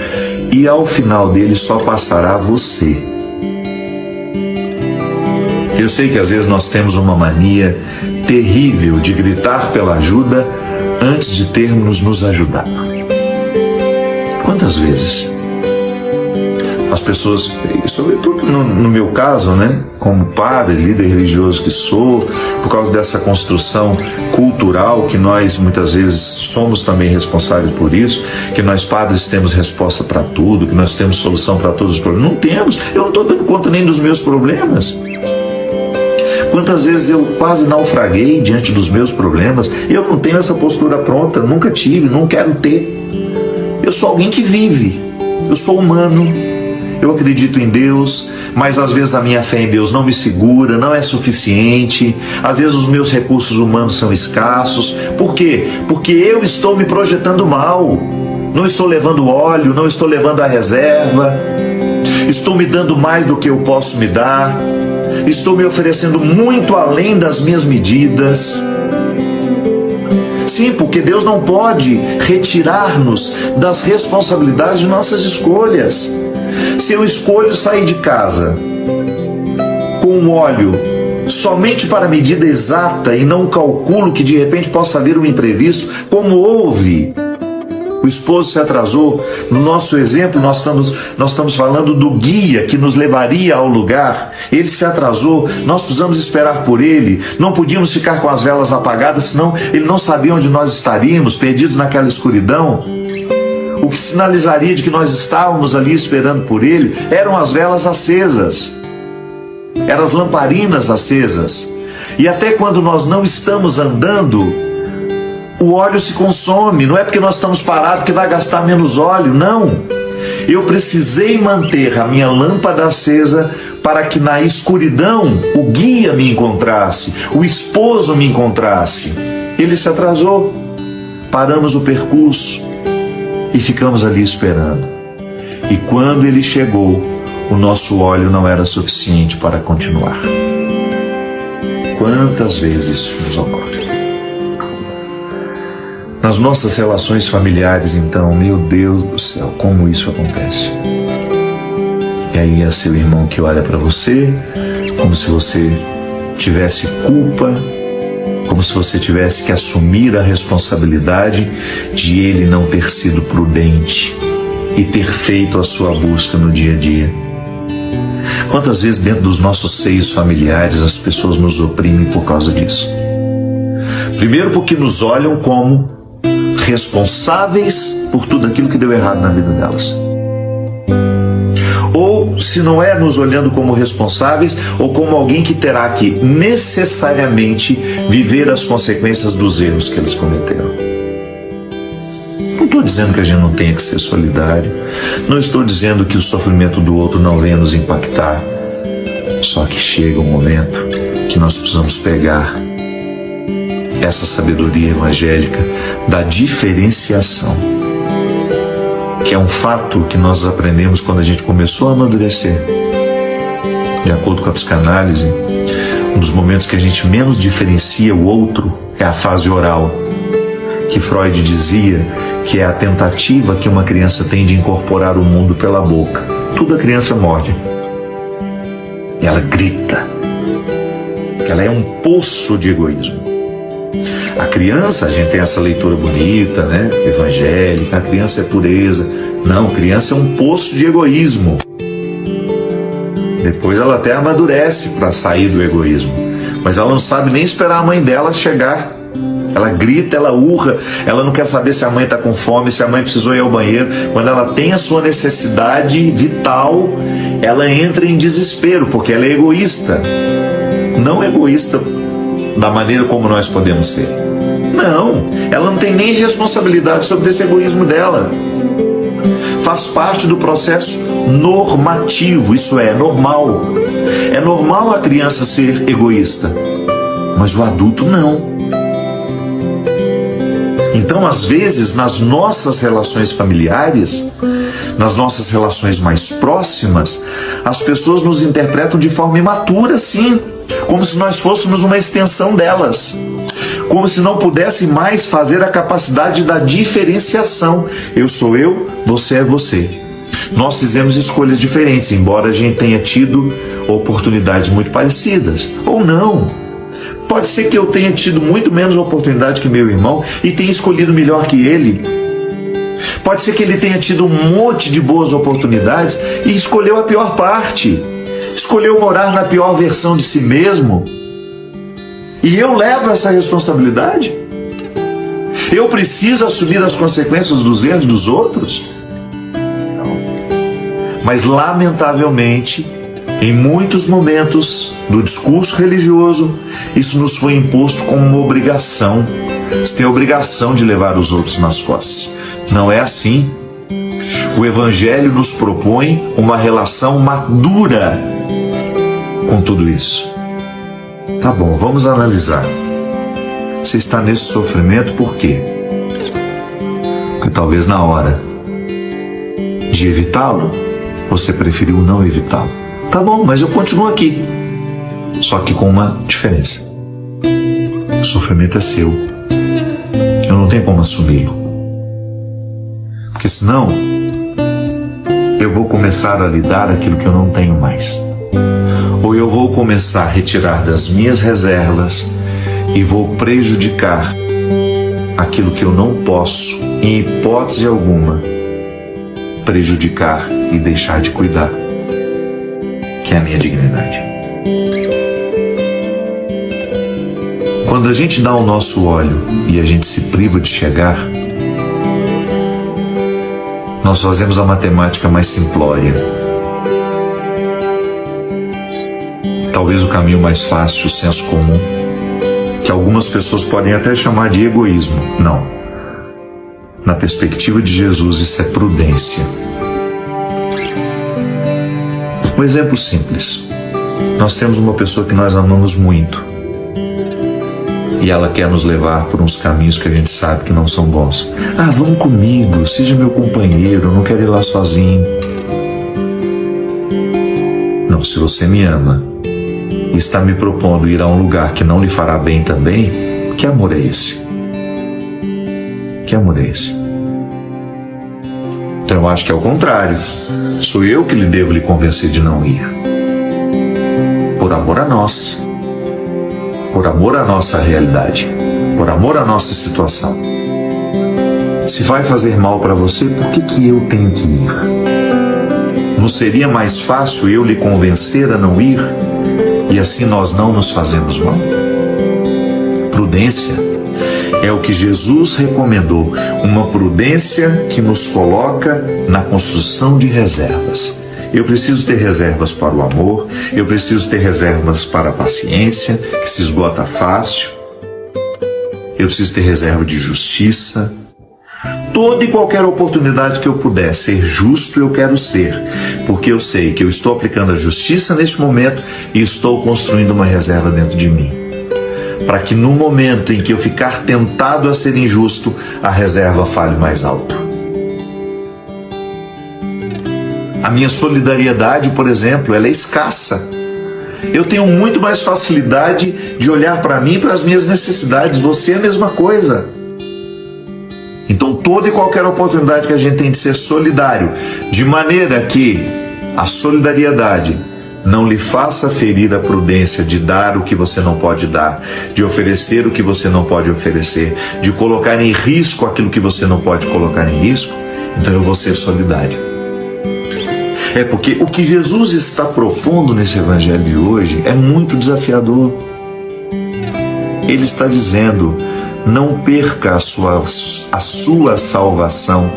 e ao final dele só passará você. Eu sei que às vezes nós temos uma mania terrível de gritar pela ajuda antes de termos nos ajudado. Quantas vezes as pessoas, sobretudo no meu caso, né, como padre, líder religioso que sou, por causa dessa construção cultural que nós muitas vezes somos também responsáveis por isso, que nós padres temos resposta para tudo, que nós temos solução para todos os problemas. Não temos, eu não estou dando conta nem dos meus problemas. Quantas vezes eu quase naufraguei diante dos meus problemas? Eu não tenho essa postura pronta, nunca tive, não quero ter. Eu sou alguém que vive, eu sou humano. Eu acredito em Deus, mas às vezes a minha fé em Deus não me segura, não é suficiente. Às vezes os meus recursos humanos são escassos. Por quê? Porque eu estou me projetando mal. Não estou levando óleo, não estou levando a reserva. Estou me dando mais do que eu posso me dar. Estou me oferecendo muito além das minhas medidas. Sim, porque Deus não pode retirar-nos das responsabilidades de nossas escolhas. Se eu escolho sair de casa com óleo somente para a medida exata e não calculo que de repente possa haver um imprevisto, como houve, o esposo se atrasou. No nosso exemplo, nós estamos falando do guia que nos levaria ao lugar. Ele se atrasou, nós precisamos esperar por ele. Não podíamos ficar com as velas apagadas, senão ele não sabia onde nós estaríamos, perdidos naquela escuridão. O que sinalizaria de que nós estávamos ali esperando por Ele eram as velas acesas, eram as lamparinas acesas. E até quando nós não estamos andando, o óleo se consome. Não é porque nós estamos parados que vai gastar menos óleo, não. Eu precisei manter a minha lâmpada acesa para que na escuridão o guia me encontrasse, o esposo me encontrasse. Ele se atrasou, paramos o percurso e ficamos ali esperando. E quando ele chegou, o nosso óleo não era suficiente para continuar. Quantas vezes isso nos ocorre? Nas nossas relações familiares, então, meu Deus do céu, como isso acontece? E aí é seu irmão que olha para você, como se você tivesse culpa, como se você tivesse que assumir a responsabilidade de ele não ter sido prudente e ter feito a sua busca no dia a dia. Quantas vezes dentro dos nossos seios familiares as pessoas nos oprimem por causa disso? Primeiro porque nos olham como responsáveis por tudo aquilo que deu errado na vida delas. Ou, se não é nos olhando como responsáveis, ou como alguém que terá que necessariamente viver as consequências dos erros que eles cometeram. Não estou dizendo que a gente não tenha que ser solidário, não estou dizendo que o sofrimento do outro não venha nos impactar, só que chega um momento que nós precisamos pegar essa sabedoria evangélica da diferenciação, que é um fato que nós aprendemos quando a gente começou a amadurecer. De acordo com a psicanálise, um dos momentos que a gente menos diferencia o outro é a fase oral, que Freud dizia que é a tentativa que uma criança tem de incorporar o mundo pela boca. Tudo a criança morde. Ela grita. Ela é um poço de egoísmo. A criança, a gente tem essa leitura bonita, né? Evangélica, a criança é pureza. Não, a criança é um poço de egoísmo. Depois ela até amadurece para sair do egoísmo, mas ela não sabe nem esperar a mãe dela chegar. Ela grita, ela urra, ela não quer saber se a mãe está com fome, se a mãe precisou ir ao banheiro. Quando ela tem a sua necessidade vital, ela entra em desespero, porque ela é egoísta. Não egoísta da maneira como nós podemos ser. Não, ela não tem nem responsabilidade sobre esse egoísmo dela. Faz parte do processo normativo, isso é normal. É normal a criança ser egoísta, mas o adulto não. Então, às vezes, nas nossas relações familiares, nas nossas relações mais próximas, as pessoas nos interpretam de forma imatura, sim, como se nós fôssemos uma extensão delas, como se não pudessem mais fazer a capacidade da diferenciação. Eu sou eu, você é você. Nós fizemos escolhas diferentes, embora a gente tenha tido oportunidades muito parecidas, ou não. Pode ser que eu tenha tido muito menos oportunidade que meu irmão e tenha escolhido melhor que ele. Pode ser que ele tenha tido um monte de boas oportunidades e escolheu a pior parte. Escolheu morar na pior versão de si mesmo. E eu levo essa responsabilidade? Eu preciso assumir as consequências dos erros dos outros? Não. Mas, lamentavelmente, em muitos momentos do discurso religioso, isso nos foi imposto como uma obrigação. Você tem a obrigação de levar os outros nas costas. Não é assim. O Evangelho nos propõe uma relação madura com tudo isso. Tá bom, vamos analisar. Você está nesse sofrimento por quê? Porque talvez na hora de evitá-lo, você preferiu não evitá-lo. Tá bom, mas eu continuo aqui. Só que com uma diferença. O sofrimento é seu. Eu não tenho como assumi-lo. Porque senão, eu vou começar a lhe dar aquilo que eu não tenho mais. Ou eu vou começar a retirar das minhas reservas e vou prejudicar aquilo que eu não posso, em hipótese alguma, prejudicar e deixar de cuidar, que é a minha dignidade. Quando a gente dá o nosso óleo e a gente se priva de chegar, nós fazemos a matemática mais simplória. Talvez o caminho mais fácil, o senso comum, que algumas pessoas podem até chamar de egoísmo. Não. Na perspectiva de Jesus, isso é prudência. Um exemplo simples. Nós temos uma pessoa que nós amamos muito e ela quer nos levar por uns caminhos que a gente sabe que não são bons. Ah, vamos comigo, seja meu companheiro, eu não quero ir lá sozinho. Não, se você me ama e está me propondo ir a um lugar que não lhe fará bem também, que amor é esse? Que amor é esse? Então eu acho que é o contrário. Sou eu que devo lhe convencer de não ir. Por amor a nós. Por amor à nossa realidade. Por amor à nossa situação. Se vai fazer mal para você, por que eu tenho que ir? Não seria mais fácil eu lhe convencer a não ir? E assim nós não nos fazemos mal? Prudência é o que Jesus recomendou, uma prudência que nos coloca na construção de reservas. Eu preciso ter reservas para o amor, eu preciso ter reservas para a paciência, que se esgota fácil. Eu preciso ter reserva de justiça. Toda e qualquer oportunidade que eu puder ser justo, eu quero ser, porque eu sei que eu estou aplicando a justiça neste momento e estou construindo uma reserva dentro de mim, para que no momento em que eu ficar tentado a ser injusto, a reserva fale mais alto. A minha solidariedade, por exemplo, ela é escassa. Eu tenho muito mais facilidade de olhar para mim e para as minhas necessidades. Você é a mesma coisa. Então, toda e qualquer oportunidade que a gente tem de ser solidário, de maneira que a solidariedade não lhe faça ferir a prudência de dar o que você não pode dar, de oferecer o que você não pode oferecer, de colocar em risco aquilo que você não pode colocar em risco, então eu vou ser solidário. É porque o que Jesus está propondo nesse evangelho de hoje é muito desafiador. Ele está dizendo: não perca a sua salvação.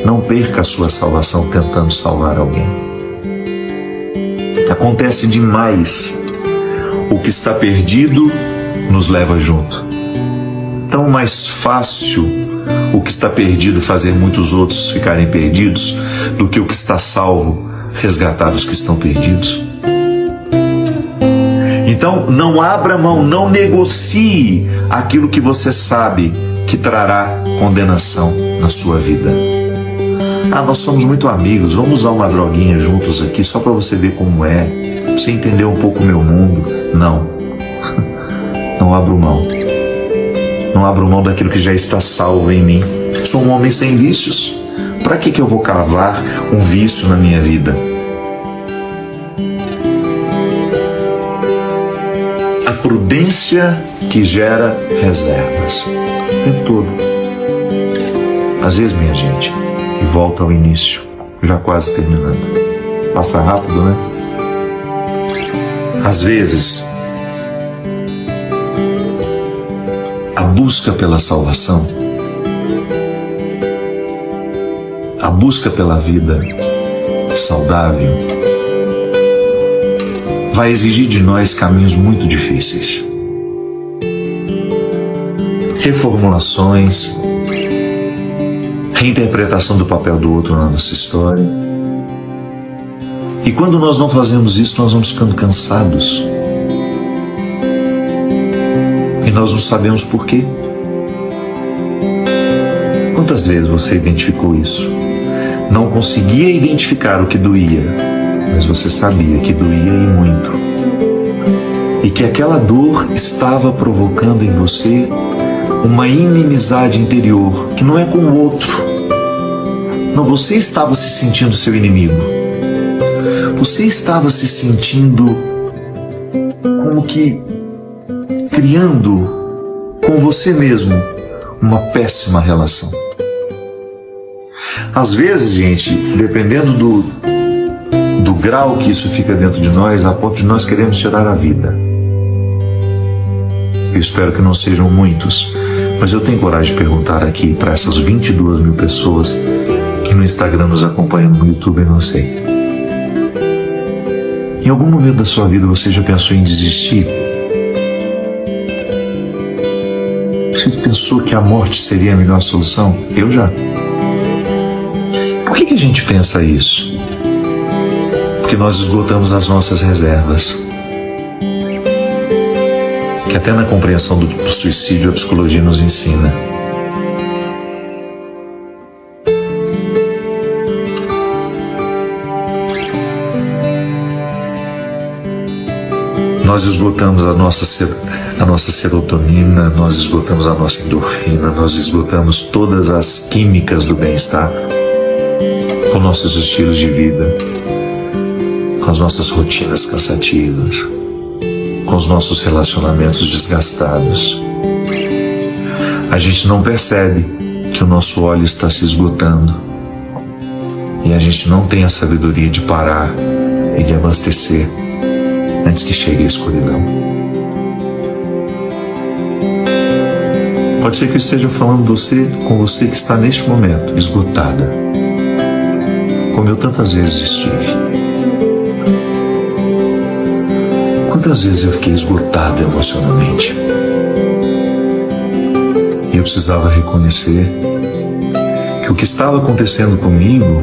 Não perca a sua salvação tentando salvar alguém. Acontece demais. O que está perdido nos leva junto. Tão mais fácil o que está perdido fazer muitos outros ficarem perdidos do que o que está salvo resgatar os que estão perdidos. Então, não abra mão, não negocie aquilo que você sabe que trará condenação na sua vida. Ah, nós somos muito amigos, vamos usar uma droguinha juntos aqui só para você ver como é, pra você entender um pouco o meu mundo. Não. Não abro mão. Não abro mão daquilo que já está salvo em mim. Sou um homem sem vícios. Para que eu vou cavar um vício na minha vida? A prudência que gera reservas. O tempo todo. Às vezes, minha gente, e volta ao início, já quase terminando. Passa rápido, né? Às vezes, a busca pela salvação, a busca pela vida saudável, vai exigir de nós caminhos muito difíceis. Reformulações, reinterpretação do papel do outro na nossa história. E quando nós não fazemos isso, nós vamos ficando cansados. E nós não sabemos por quê. Quantas vezes você identificou isso? Não conseguia identificar o que doía, mas você sabia que doía e muito. E que aquela dor estava provocando em você uma inimizade interior, que não é com o outro. Não, você estava se sentindo seu inimigo. Você estava se sentindo como que criando com você mesmo uma péssima relação. Às vezes, gente, dependendo do grau que isso fica dentro de nós, a ponto de nós queremos tirar a vida. Eu espero que não sejam muitos, Mas eu tenho coragem de perguntar aqui para essas 22 mil pessoas que no Instagram nos acompanham, no YouTube, eu não sei. Em algum momento da sua vida você já pensou em desistir? Você pensou que a morte seria a melhor solução? Eu já. Por que a gente pensa isso? Porque nós esgotamos as nossas reservas. Que até na compreensão do suicídio a psicologia nos ensina. Nós esgotamos a nossa serotonina, nós esgotamos a nossa endorfina, nós esgotamos todas as químicas do bem-estar com nossos estilos de vida, com as nossas rotinas cansativas, com os nossos relacionamentos desgastados. A gente não percebe que o nosso óleo está se esgotando e a gente não tem a sabedoria de parar e de abastecer antes que chegue a escuridão. Pode ser que eu esteja falando com você que está neste momento esgotada, como eu tantas vezes estive. Quantas vezes eu fiquei esgotado emocionalmente? E eu precisava reconhecer que o que estava acontecendo comigo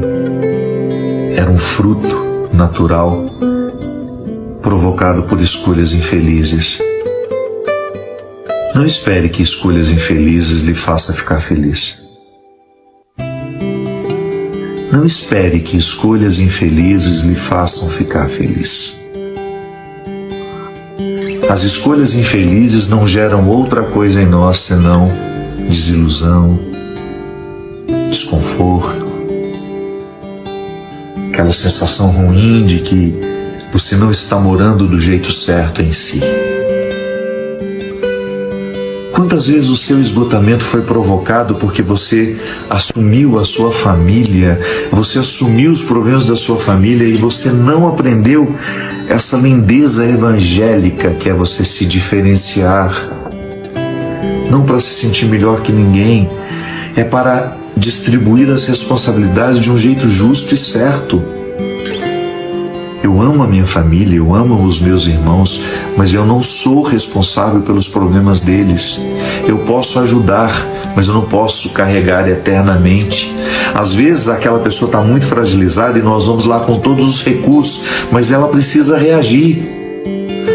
era um fruto natural provocado por escolhas infelizes. Não espere que escolhas infelizes lhe façam ficar feliz. Não espere que escolhas infelizes lhe façam ficar feliz. As escolhas infelizes não geram outra coisa em nós senão desilusão, desconforto, aquela sensação ruim de que você não está morando do jeito certo em si. Quantas vezes o seu esgotamento foi provocado porque você assumiu a sua família, você assumiu os problemas da sua família e você não aprendeu essa lindeza evangélica que é você se diferenciar, não para se sentir melhor que ninguém, é para distribuir as responsabilidades de um jeito justo e certo. Eu amo a minha família, eu amo os meus irmãos, mas eu não sou responsável pelos problemas deles. Eu posso ajudar, mas eu não posso carregar eternamente. Às vezes aquela pessoa está muito fragilizada e nós vamos lá com todos os recursos, mas ela precisa reagir.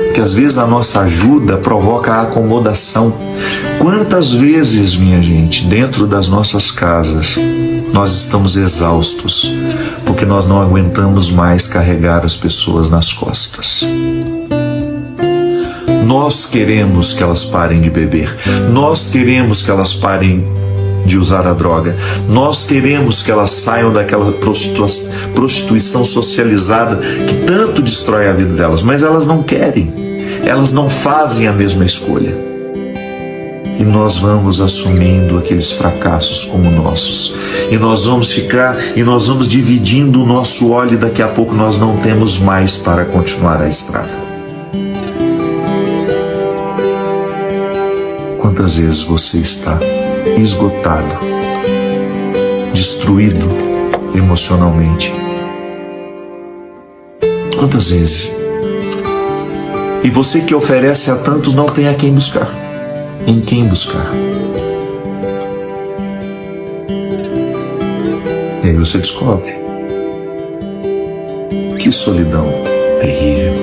Porque às vezes a nossa ajuda provoca a acomodação. Quantas vezes, minha gente, dentro das nossas casas, nós estamos exaustos, porque nós não aguentamos mais carregar as pessoas nas costas. Nós queremos que elas parem de beber, nós queremos que elas parem de usar a droga, nós queremos que elas saiam daquela prostituição socializada que tanto destrói a vida delas, mas elas não querem, elas não fazem a mesma escolha. E nós vamos assumindo aqueles fracassos como nossos. E nós vamos dividindo o nosso óleo e daqui a pouco nós não temos mais para continuar a estrada. Quantas vezes você está esgotado, destruído emocionalmente? Quantas vezes? E você que oferece a tantos não tem a quem buscar. Em quem buscar? E aí você descobre que solidão terrível.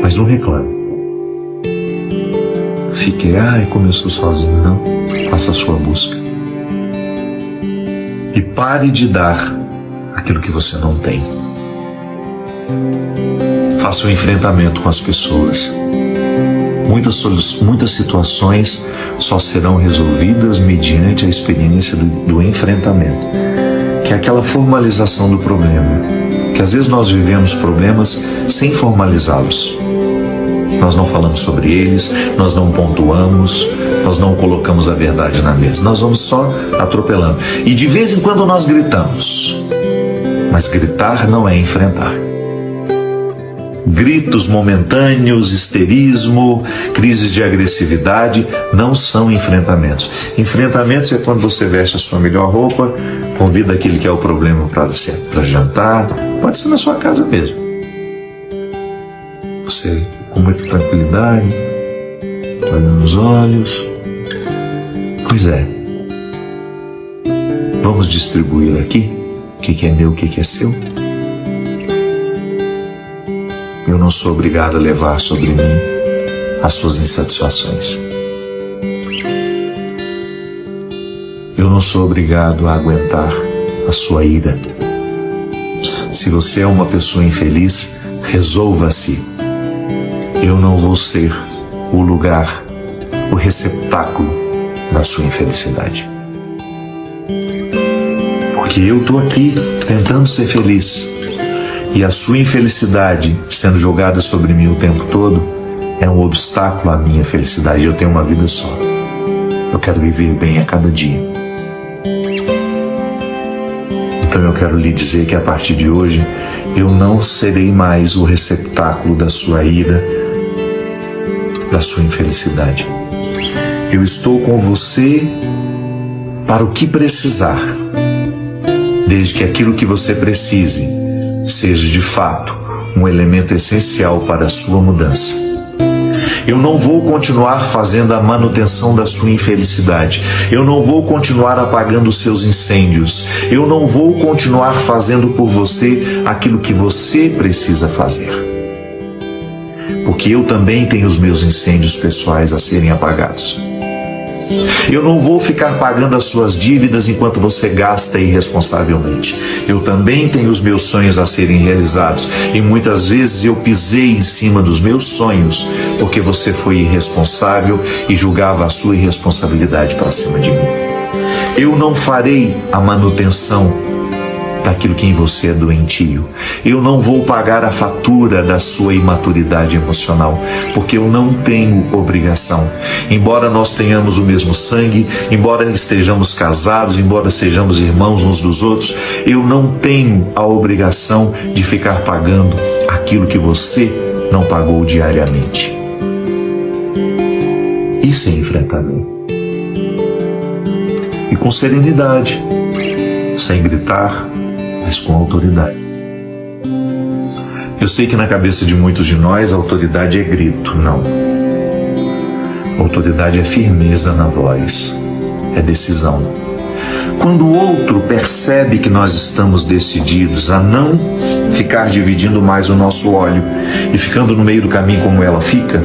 Mas não reclame. Fique, como eu sou sozinho, não. Faça a sua busca. E pare de dar aquilo que você não tem. Faça o enfrentamento com as pessoas. Muitas situações só serão resolvidas mediante a experiência do enfrentamento, que é aquela formalização do problema. Que às vezes nós vivemos problemas sem formalizá-los. Nós não falamos sobre eles, nós não pontuamos, nós não colocamos a verdade na mesa. Nós vamos só atropelando. E de vez em quando nós gritamos. Mas gritar não é enfrentar. gritos momentâneos, histerismo, crises de agressividade não são enfrentamentos. Enfrentamentos é quando você veste a sua melhor roupa, convida aquele que é o problema para jantar, pode ser na sua casa mesmo. Você, com muita tranquilidade, olha nos olhos. Pois é, vamos distribuir aqui o que é meu, o que é seu. Eu não sou obrigado a levar sobre mim as suas insatisfações. Eu não sou obrigado a aguentar a sua ira. Se você é uma pessoa infeliz, resolva-se. Eu não vou ser o lugar, o receptáculo da sua infelicidade. Porque eu estou aqui tentando ser feliz. E a sua infelicidade sendo jogada sobre mim o tempo todo é um obstáculo à minha felicidade. Eu tenho uma vida só. Eu quero viver bem a cada dia. Então eu quero lhe dizer que a partir de hoje eu não serei mais o receptáculo da sua ira, da sua infelicidade. Eu estou com você para o que precisar, desde que aquilo que você precise seja de fato um elemento essencial para a sua mudança. Eu não vou continuar fazendo a manutenção da sua infelicidade. Eu não vou continuar apagando os seus incêndios. Eu não vou continuar fazendo por você aquilo que você precisa fazer. Porque eu também tenho os meus incêndios pessoais a serem apagados. Eu não vou ficar pagando as suas dívidas enquanto você gasta irresponsavelmente. Eu também tenho os meus sonhos a serem realizados. E muitas vezes eu pisei em cima dos meus sonhos porque você foi irresponsável e julgava a sua irresponsabilidade para cima de mim. Eu não farei a manutenção daquilo que em você é doentio. Eu não vou pagar a fatura da sua imaturidade emocional, porque eu não tenho obrigação. Embora nós tenhamos o mesmo sangue, embora estejamos casados, embora sejamos irmãos uns dos outros, eu não tenho a obrigação de ficar pagando aquilo que você não pagou diariamente. Isso é enfrentamento. E com serenidade, sem gritar, mas com autoridade. Eu sei que na cabeça de muitos de nós a autoridade é grito. Não. Autoridade é firmeza na voz, é decisão. Quando o outro percebe que nós estamos decididos a não ficar dividindo mais o nosso óleo e ficando no meio do caminho como ela fica,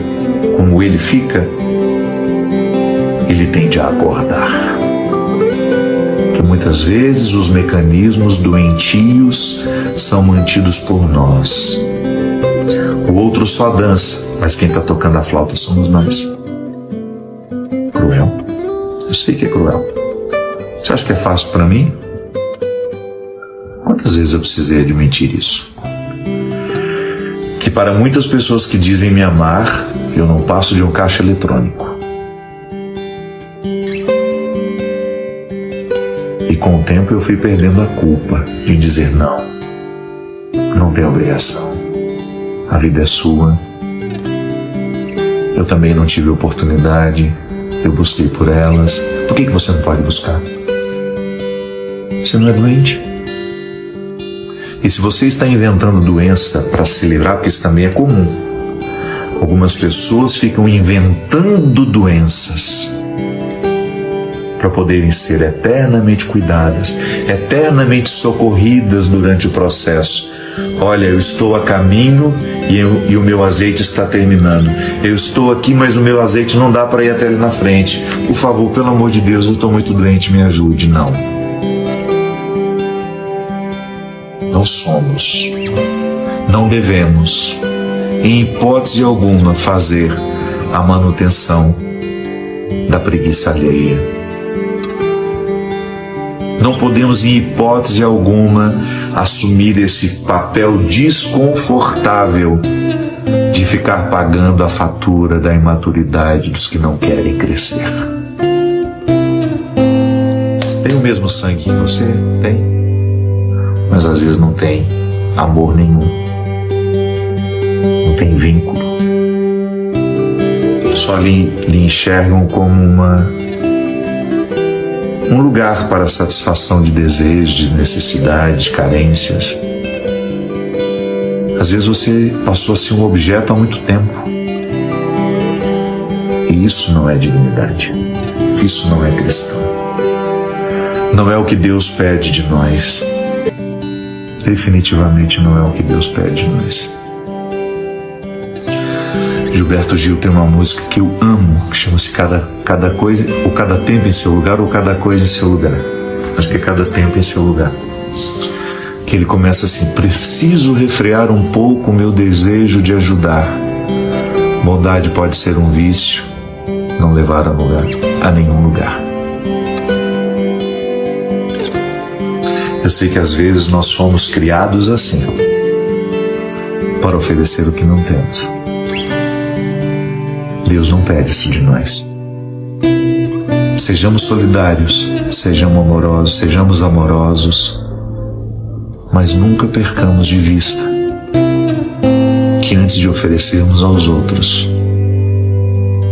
como ele fica, ele tende a acordar. Muitas vezes os mecanismos doentios são mantidos por nós. O outro só dança, mas quem está tocando a flauta somos nós. Cruel? Eu sei que é cruel. Você acha que é fácil para mim? Quantas vezes eu precisei admitir isso? Que para muitas pessoas que dizem me amar, eu não passo de um caixa eletrônico. E com o tempo eu fui perdendo a culpa de dizer não. Não tem obrigação. A vida é sua. Eu também não tive oportunidade. Eu busquei por elas. Por que você não pode buscar? Você não é doente? E se você está inventando doença para se livrar, porque isso também é comum. Algumas pessoas ficam inventando doenças para poderem ser eternamente cuidadas, eternamente socorridas durante o processo. Olha, eu estou a caminho e o meu azeite está terminando. Eu estou aqui, mas o meu azeite não dá para ir até ali na frente. Por favor, pelo amor de Deus, eu estou muito doente, me ajude. Não. Não somos, não devemos, em hipótese alguma, fazer a manutenção da preguiça alheia. Não podemos, em hipótese alguma, assumir esse papel desconfortável de ficar pagando a fatura da imaturidade dos que não querem crescer. Tem o mesmo sangue que você? Tem. Mas às vezes não tem amor nenhum. tem vínculo. Só lhe enxergam como um lugar para a satisfação de desejos, de necessidades, de carências. Às vezes você passou a ser um objeto há muito tempo. E isso não é dignidade. Isso não é cristão. Não é o que Deus pede de nós. Definitivamente não é o que Deus pede de nós. Gilberto Gil tem uma música que eu amo, que chama-se Cada Coisa, ou Cada Tempo em Seu Lugar, ou Cada Coisa em Seu Lugar. Acho que é Cada Tempo em Seu Lugar. Que ele começa assim: preciso refrear um pouco o meu desejo de ajudar. Bondade pode ser um vício, não levar a nenhum lugar. Eu sei que às vezes nós fomos criados assim, para oferecer o que não temos. Deus não pede isso de nós. Sejamos solidários, sejamos amorosos, mas nunca percamos de vista que antes de oferecermos aos outros,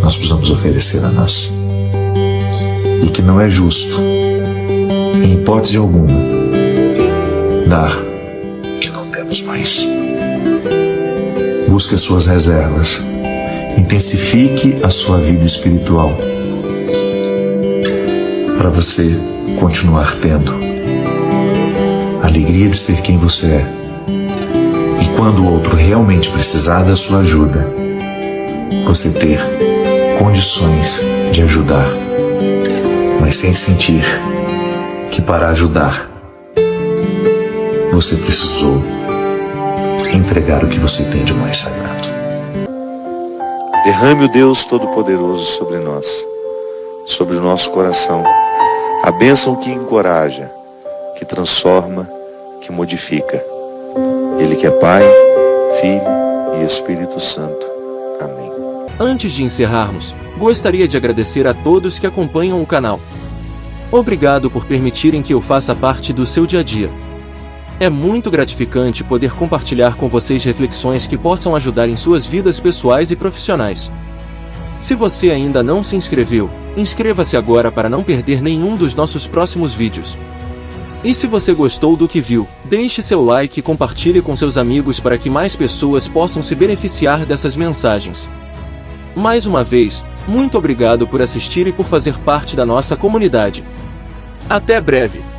nós precisamos oferecer a nós. E que não é justo, em hipótese alguma, dar o que não temos mais. Busque as suas reservas. Intensifique a sua vida espiritual para você continuar tendo a alegria de ser quem você é. E quando o outro realmente precisar da sua ajuda, você ter condições de ajudar, mas sem sentir que para ajudar você precisou entregar o que você tem de mais sagrado. Derrame o Deus Todo-Poderoso sobre nós, sobre o nosso coração, a bênção que encoraja, que transforma, que modifica. Ele que é Pai, Filho e Espírito Santo. Amém. Antes de encerrarmos, gostaria de agradecer a todos que acompanham o canal. Obrigado por permitirem que eu faça parte do seu dia a dia. É muito gratificante poder compartilhar com vocês reflexões que possam ajudar em suas vidas pessoais e profissionais. Se você ainda não se inscreveu, inscreva-se agora para não perder nenhum dos nossos próximos vídeos. E se você gostou do que viu, deixe seu like e compartilhe com seus amigos para que mais pessoas possam se beneficiar dessas mensagens. Mais uma vez, muito obrigado por assistir e por fazer parte da nossa comunidade. Até breve!